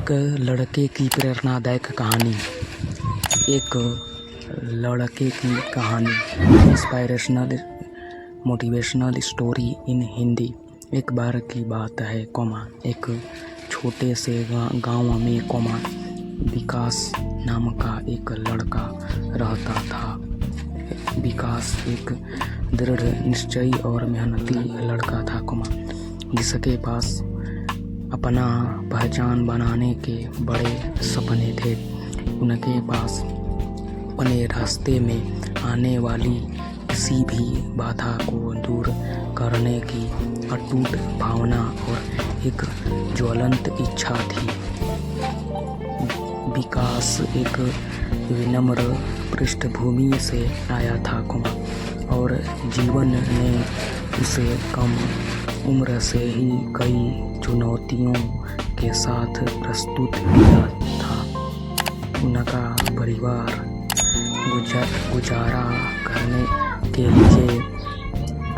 एक लड़के की प्रेरणादायक कहानी। एक लड़के की कहानी, inspirational motivational story in Hindi. एक बार की बात है, एक छोटे से गांव में, विकास नाम का एक लड़का रहता था। विकास एक दृढ़ निश्चयी और मेहनती लड़का था, जिसके पास अपना पहचान बनाने के बड़े सपने थे। उनके पास अपने रास्ते में आने वाली किसी भी बाधा को दूर करने की अटूट भावना और एक ज्वलंत इच्छा थी। विकास एक विनम्र पृष्ठभूमि से आया था, और जीवन ने उसे कम उम्र से ही कई चुनौतियों के साथ प्रस्तुत किया था। उनका परिवार गुजारा करने के लिए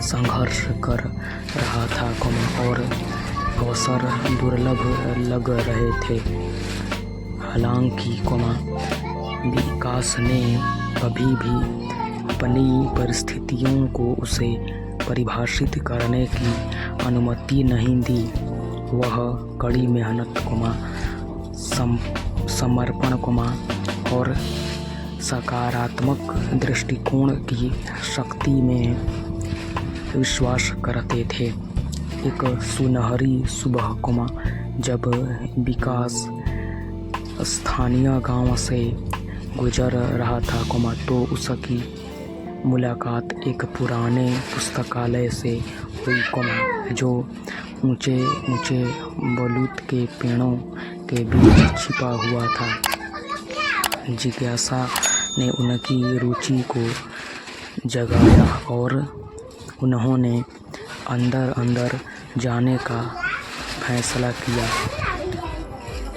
संघर्ष कर रहा था, और अवसर दुर्लभ लग रहे थे। हालांकि विकास ने कभी भी अपनी परिस्थितियों को उसे परिभाषित करने की अनुमति नहीं दी। वह कड़ी मेहनत, समर्पण और सकारात्मक दृष्टिकोण की शक्ति में विश्वास करते थे। एक सुनहरी सुबह, जब विकास स्थानीय गांव से गुजर रहा था, तो उसकी मुलाकात एक पुराने पुस्तकालय से हुई, जो ऊंचे ऊंचे बलूत के पेड़ों के बीच छिपा हुआ था। जिज्ञासा ने उनकी रुचि को जगाया और उन्होंने अंदर अंदर जाने का फैसला किया।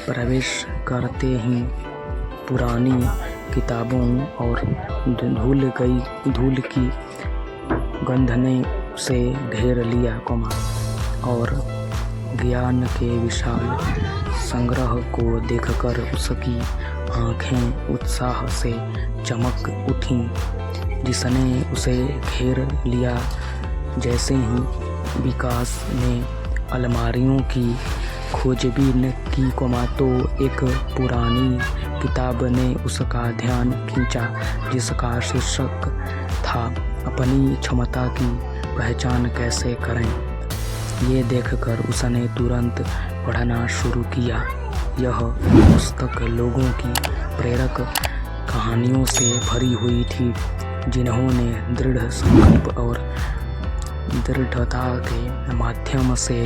प्रवेश करते ही पुरानी किताबों और धूल की गंध ने उसे घेर लिया, और ज्ञान के विशाल संग्रह को देखकर उसकी आंखें उत्साह से चमक उठीं। जिसने उसे घेर लिया, जैसे ही विकास ने अलमारियों की खोजबीन की, तो एक पुरानी किताब ने उसका ध्यान खींचा, जिसका शीर्षक था अपनी क्षमता की पहचान कैसे करें। ये देखकर उसने तुरंत पढ़ना शुरू किया। यह पुस्तक लोगों की प्रेरक कहानियों से भरी हुई थी, जिन्होंने दृढ़ संकल्प और दृढ़ता के माध्यम से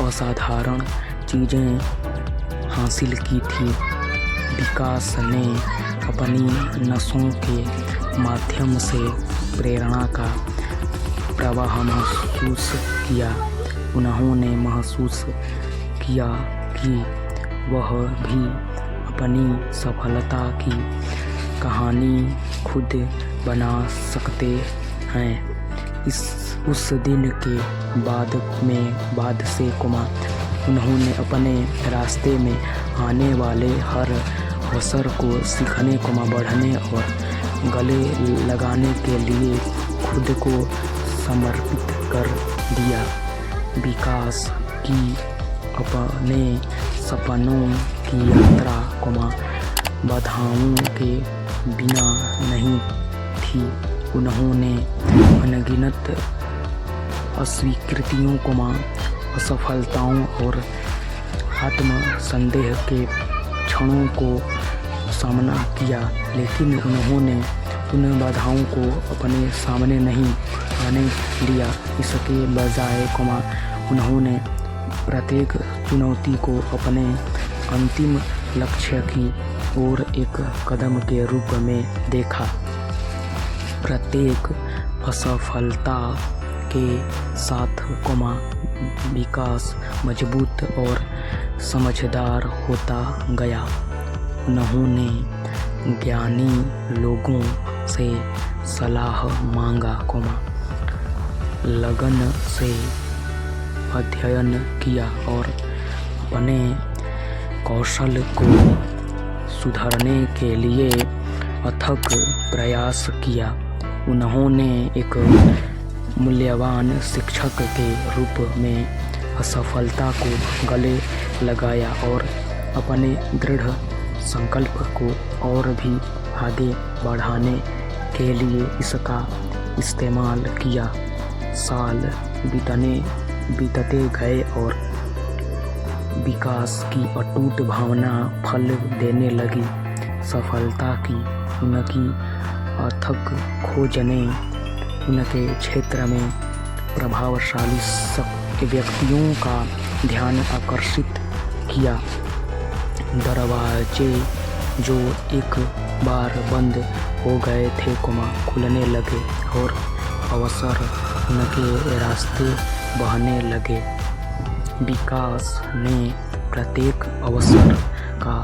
असाधारण चीज़ें हासिल की थी। विकास ने अपनी नसों के माध्यम से प्रेरणा का प्रवाह महसूस किया। उन्होंने महसूस किया कि वह भी अपनी सफलता की कहानी खुद बना सकते हैं। उस दिन के बाद से उन्होंने अपने रास्ते में आने वाले हर अवसर को सीखने, बढ़ने और गले लगाने के लिए खुद को समर्पित कर दिया। विकास की अपने सपनों की यात्रा, बाधाओं के बिना नहीं थी। उन्होंने अनगिनत अस्वीकृतियों, असफलताओं और आत्मसंदेह के क्षणों को सामना किया, लेकिन उन्होंने उन बाधाओं को अपने सामने नहीं आने दिया। इसके बजाय, उन्होंने प्रत्येक चुनौती को अपने अंतिम लक्ष्य की ओर एक कदम के रूप में देखा। प्रत्येक असफलता के साथ, विकास मजबूत और समझदार होता गया। उन्होंने ज्ञानी लोगों से सलाह मांगा, लगन से अध्ययन किया और अपने कौशल को सुधारने के लिए अथक प्रयास किया। उन्होंने एक मूल्यवान शिक्षक के रूप में असफलता को गले लगाया और अपने दृढ़ संकल्प को और भी आगे बढ़ाने के लिए इसका इस्तेमाल किया। साल बीतते गए और विकास की अटूट भावना फल देने लगी। सफलता की उनकी अथक खोज ने उनके क्षेत्र में प्रभावशाली व्यक्तियों का ध्यान आकर्षित किया। दरवाजे जो एक बार बंद हो गए थे खुलने लगे और अवसर उनके रास्ते बहने लगे। विकास ने प्रत्येक अवसर का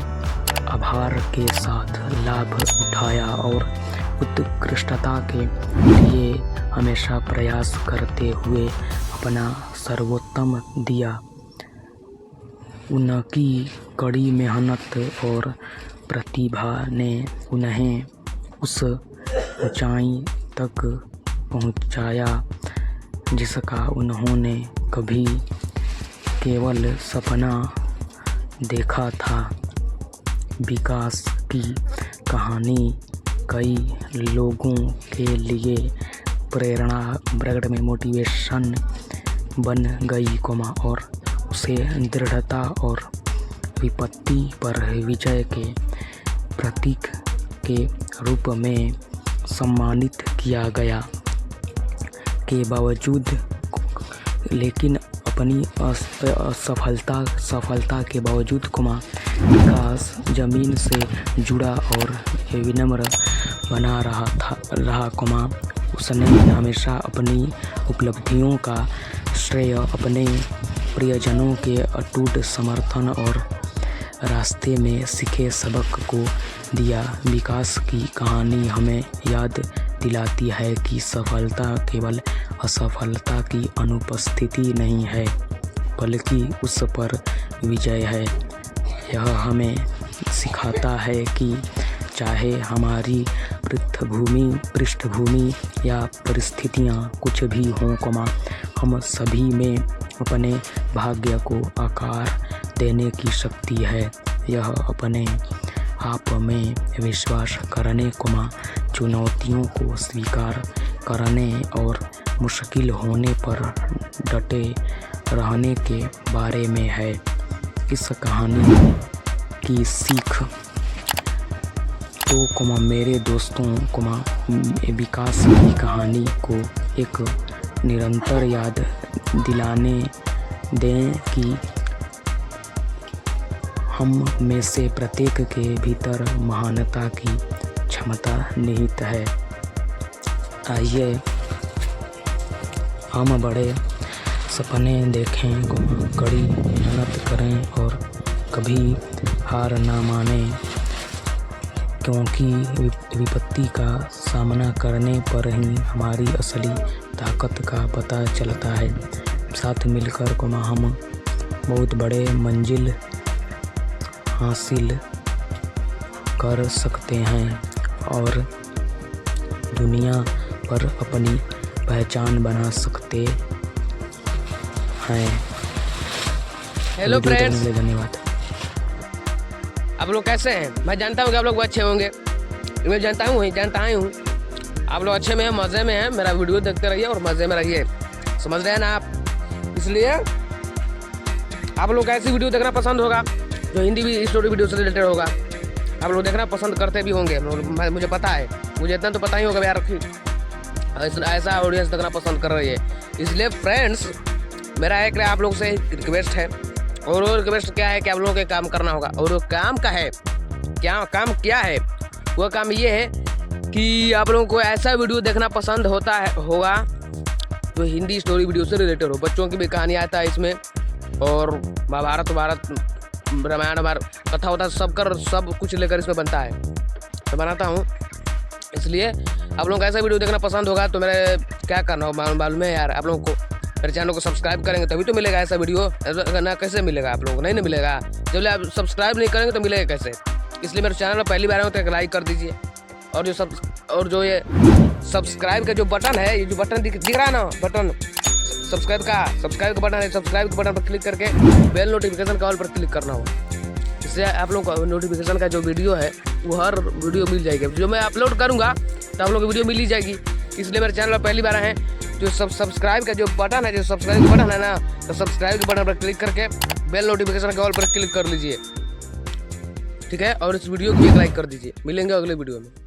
आभार के साथ लाभ उठाया और उत्कृष्टता के लिए हमेशा प्रयास करते हुए अपना सर्वोत्तम दिया। उनकी कड़ी मेहनत और प्रतिभा ने उन्हें उस ऊंचाई तक पहुंचाया जिसका उन्होंने कभी केवल सपना देखा था। विकास की कहानी कई लोगों के लिए प्रेरणा में मोटिवेशन बन गई और उसे दृढ़ता और विपत्ति पर विजय के प्रतीक के रूप में सम्मानित किया गया के बावजूद, लेकिन अपनी सफलता के बावजूद विकास जमीन से जुड़ा और विनम्र बना रहा। उसने हमेशा अपनी उपलब्धियों का श्रेय अपने प्रियजनों के अटूट समर्थन और रास्ते में सीखे सबक को दिया। विकास की कहानी हमें याद दिलाती है कि सफलता केवल असफलता की अनुपस्थिति नहीं है, बल्कि उस पर विजय है। यह हमें सिखाता है कि चाहे हमारी पृष्ठभूमि या परिस्थितियाँ कुछ भी हों, हम सभी में अपने भाग्य को आकार देने की शक्ति है। यह अपने आप में विश्वास करने, चुनौतियों को स्वीकार करने और मुश्किल होने पर डटे रहने के बारे में है। इस कहानी की सीख तो मेरे दोस्तों विकास की कहानी को एक निरंतर याद दिलाने दें कि हम में से प्रत्येक के भीतर महानता की क्षमता निहित है। आइए हम बड़े सपने देखें, कड़ी मेहनत करें और कभी हार ना मानें, क्योंकि विपत्ति का सामना करने पर ही हमारी असली ताकत का पता चलता है। साथ मिलकर हम बहुत बड़े मंजिल हासिल कर सकते हैं और दुनिया पर अपनी पहचान बना सकते हैं। हेलो फ्रेंड्स, धन्यवाद। आप लोग कैसे हैं? मैं जानता हूँ कि आप लोग अच्छे होंगे। मैं जानता हूँ आप लोग अच्छे में हैं, मज़े में हैं। मेरा वीडियो देखते रहिए और मज़े में रहिए, समझ रहे हैं ना आप? इसलिए आप लोग ऐसी वीडियो देखना पसंद होगा जो हिंदी भी स्टोरी वीडियो से रिलेटेड होगा। आप लोग देखना पसंद करते भी होंगे, मुझे पता है, मुझे इतना तो पता ही होगा यार कि ऐसा ऑडियंस देखना पसंद कर रही है। इसलिए फ्रेंड्स, मेरा एक आप लोग से रिक्वेस्ट है, और वो रिक्वेस्ट क्या है कि आप लोगों को काम करना होगा। और वो काम का है काम क्या है? वो काम ये है कि आप लोगों को ऐसा वीडियो देखना पसंद होगा जो हिंदी स्टोरी वीडियो से रिलेटेड हो। बच्चों की भी कहानी आता है इसमें, और महाभारत रामायण कथा होता है, सब कुछ लेकर इसमें बनता है, तो बनाता हूँ। इसलिए आप लोगों को ऐसा वीडियो देखना पसंद होगा तो मेरे क्या करना होगा मालूम है यार। आप लोगों को मेरे चैनल को सब्सक्राइब करेंगे तभी तो मिलेगा ऐसा वीडियो, ना कैसे मिलेगा आप लोगों को, नहीं ना मिलेगा। जब आप सब्सक्राइब नहीं करेंगे तो मिलेगा कैसे। इसलिए मेरे चैनल पर पहली बार आए तो एक लाइक कर दीजिए, और जो ये सब्सक्राइब का जो बटन है, ये जो बटन दिख रहा है ना, बटन सब्सक्राइब का बटन है, सब्सक्राइब के बटन पर क्लिक करके बेल नोटिफिकेशन का ऑल पर क्लिक करना हो। इससे आप लोग को नोटिफिकेशन का जो वीडियो है वो हर वीडियो मिल जाएगी। जो मैं अपलोड करूँगा तो आप लोग को वीडियो मिल ही जाएगी। इसलिए मेरे चैनल पर पहली बार आए हैं, जो सब्सक्राइब का जो बटन है, जो सब्सक्राइब का बटन है ना, तो सब्सक्राइब के बटन पर क्लिक करके बेल नोटिफिकेशन के ऑल पर क्लिक कर लीजिए, ठीक है। और इस वीडियो को एक लाइक कर दीजिए। मिलेंगे अगले वीडियो में।